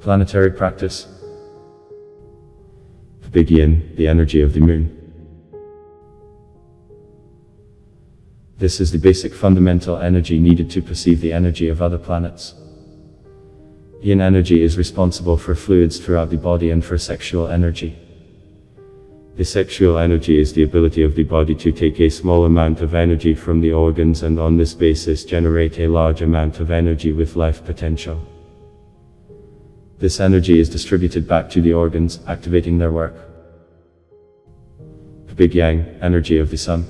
Planetary practice. The big yin, the energy of the moon. This is the basic fundamental energy needed to perceive the energy of other planets. Yin energy is responsible for fluids throughout the body and for sexual energy. The sexual energy is the ability of the body to take a small amount of energy from the organs and on this basis generate a large amount of energy with life potential. This energy is distributed back to the organs, activating their work. The big yang, energy of the sun.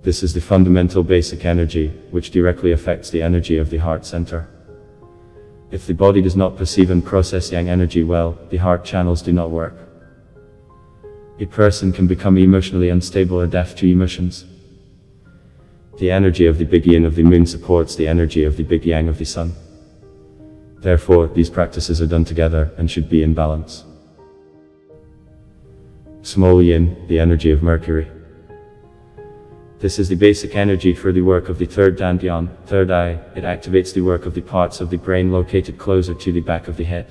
This is the fundamental basic energy, which directly affects the energy of the heart center. If the body does not perceive and process yang energy well, the heart channels do not work. A person can become emotionally unstable or deaf to emotions. The energy of the big yin of the moon supports the energy of the big yang of the sun. Therefore, these practices are done together and should be in balance. Small yin, the energy of Mercury. This is the basic energy for the work of the third dantian, third eye. It activates the work of the parts of the brain located closer to the back of the head.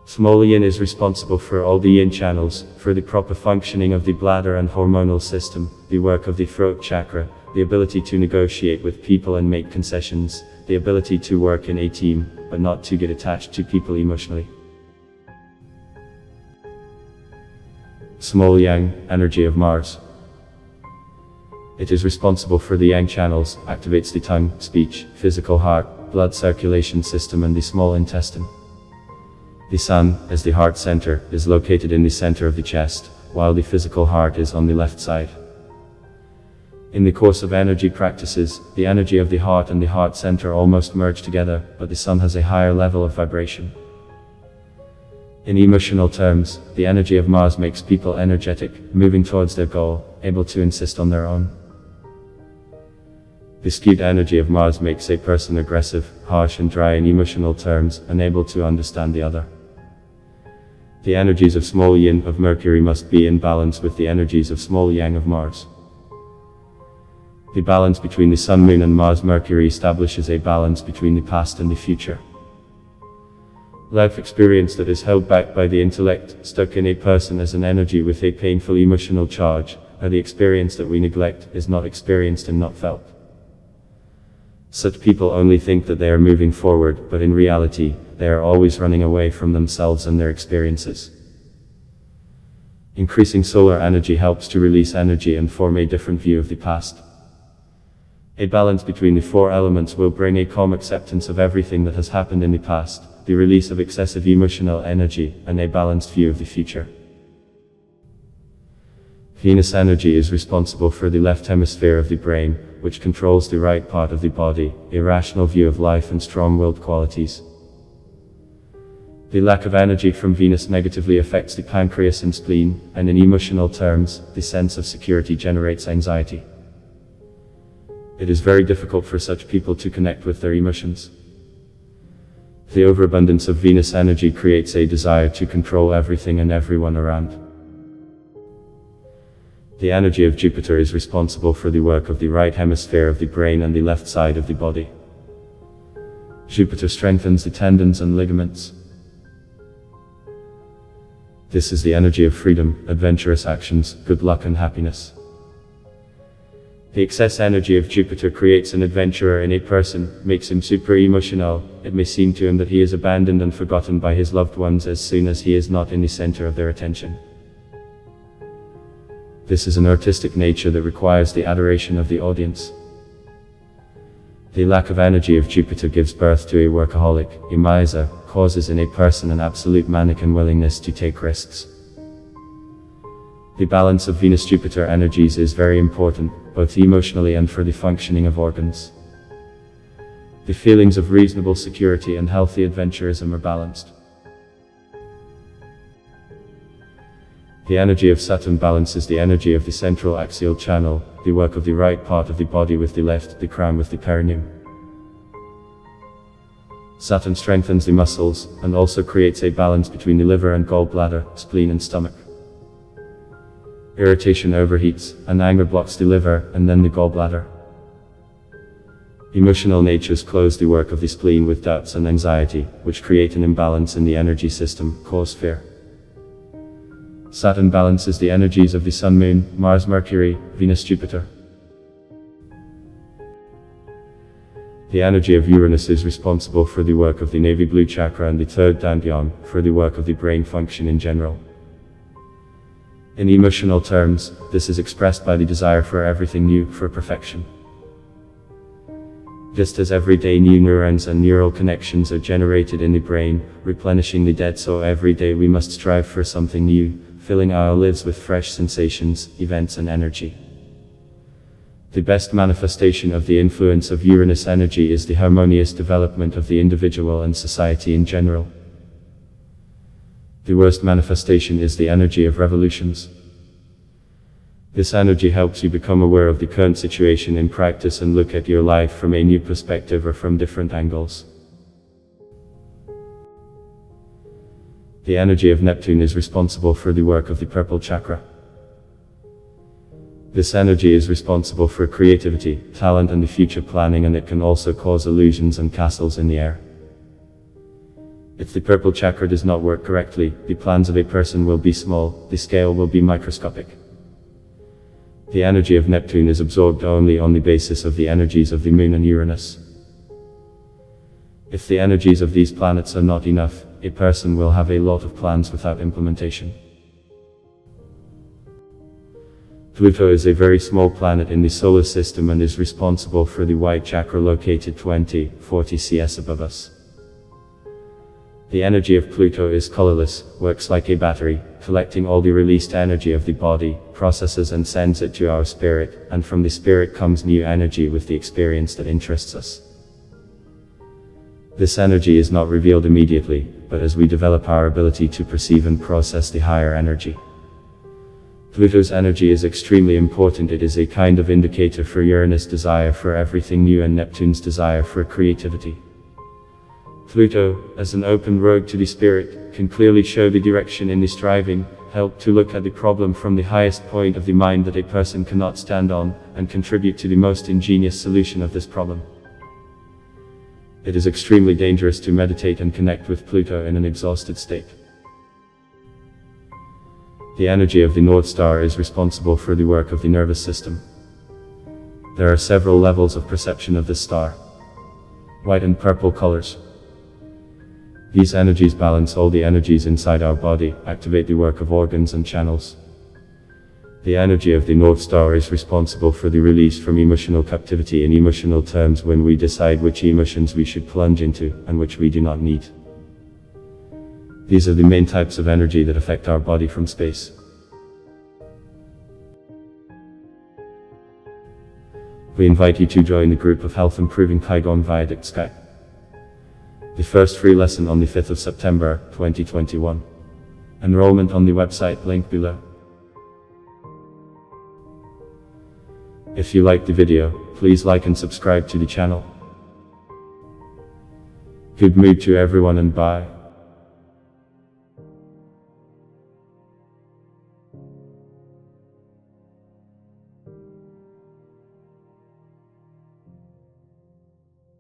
Small yin is responsible for all the yin channels, for the proper functioning of the bladder and hormonal system, the work of the throat chakra, the ability to negotiate with people and make concessions, the ability to work in a team, but not to get attached to people emotionally. Small yang, energy of Mars. It is responsible for the yang channels, activates the tongue, speech, physical heart, blood circulation system and the small intestine. The sun, as the heart center, is located in the center of the chest, while the physical heart is on the left side. In the course of energy practices, the energy of the heart and the heart center almost merge together, but the sun has a higher level of vibration. In emotional terms, the energy of Mars makes people energetic, moving towards their goal, able to insist on their own. The skewed energy of Mars makes a person aggressive, harsh and dry in emotional terms, unable to understand the other. The energies of small yin of Mercury must be in balance with the energies of small yang of Mars. The balance between the Sun, Moon and Mars Mercury establishes a balance between the past and the future. Life experience that is held back by the intellect, stuck in a person as an energy with a painful emotional charge, or the experience that we neglect, is not experienced and not felt. Such people only think that they are moving forward, but in reality, they are always running away from themselves and their experiences. Increasing solar energy helps to release energy and form a different view of the past. A balance between the four elements will bring a calm acceptance of everything that has happened in the past, the release of excessive emotional energy, and a balanced view of the future. Venous energy is responsible for the left hemisphere of the brain, which controls the right part of the body, a rational view of life and strong-willed qualities. The lack of energy from Venus negatively affects the pancreas and spleen, and in emotional terms, the sense of security generates anxiety. It is very difficult for such people to connect with their emotions. The overabundance of Venus energy creates a desire to control everything and everyone around. The energy of Jupiter is responsible for the work of the right hemisphere of the brain and the left side of the body. Jupiter strengthens the tendons and ligaments. This is the energy of freedom, adventurous actions, good luck and happiness. The excess energy of Jupiter creates an adventurer in a person, makes him super emotional. It may seem to him that he is abandoned and forgotten by his loved ones as soon as he is not in the center of their attention. This is an artistic nature that requires the adoration of the audience. The lack of energy of Jupiter gives birth to a workaholic, a miser, causes in a person an absolute manic unwillingness to take risks. The balance of Venus-Jupiter energies is very important, both emotionally and for the functioning of organs. The feelings of reasonable security and healthy adventurism are balanced. The energy of Saturn balances the energy of the central axial channel, the work of the right part of the body with the left, the crown with the perineum. Saturn strengthens the muscles, and also creates a balance between the liver and gallbladder, spleen and stomach. Irritation overheats, and anger blocks the liver, and then the gallbladder. Emotional natures close the work of the spleen with doubts and anxiety, which create an imbalance in the energy system, cause fear. Saturn balances the energies of the Sun, Moon, Mars, Mercury, Venus, Jupiter. The energy of Uranus is responsible for the work of the navy blue chakra and the third dantyong, for the work of the brain function in general. In emotional terms, this is expressed by the desire for everything new, for perfection. Just as every day new neurons and neural connections are generated in the brain, replenishing the dead, so every day we must strive for something new, filling our lives with fresh sensations, events and energy. The best manifestation of the influence of Uranus energy is the harmonious development of the individual and society in general. The worst manifestation is the energy of revolutions. This energy helps you become aware of the current situation in practice and look at your life from a new perspective or from different angles. The energy of Neptune is responsible for the work of the purple chakra. This energy is responsible for creativity, talent and the future planning, and it can also cause illusions and castles in the air. If the purple chakra does not work correctly, the plans of a person will be small, the scale will be microscopic. The energy of Neptune is absorbed only on the basis of the energies of the Moon and Uranus. If the energies of these planets are not enough, a person will have a lot of plans without implementation. Pluto is a very small planet in the solar system and is responsible for the white chakra located 20-40 cm above us. The energy of Pluto is colorless, works like a battery, collecting all the released energy of the body, processes and sends it to our spirit, and from the spirit comes new energy with the experience that interests us. This energy is not revealed immediately, but as we develop our ability to perceive and process the higher energy. Pluto's energy is extremely important. It is a kind of indicator for Uranus' desire for everything new and Neptune's desire for creativity. Pluto, as an open road to the spirit, can clearly show the direction in the striving, help to look at the problem from the highest point of the mind that a person cannot stand on, and contribute to the most ingenious solution of this problem. It is extremely dangerous to meditate and connect with Pluto in an exhausted state. The energy of the North Star is responsible for the work of the nervous system. There are several levels of perception of this star. White and purple colors. These energies balance all the energies inside our body, activate the work of organs and channels. The energy of the North Star is responsible for the release from emotional captivity in emotional terms, when we decide which emotions we should plunge into, and which we do not need. These are the main types of energy that affect our body from space. We invite you to join the group of Health Improving Qigong via Skype. The first free lesson on the 5th of September, 2021. Enrollment on the website linked below. If you liked the video, please like and subscribe to the channel. Good mood to everyone and bye.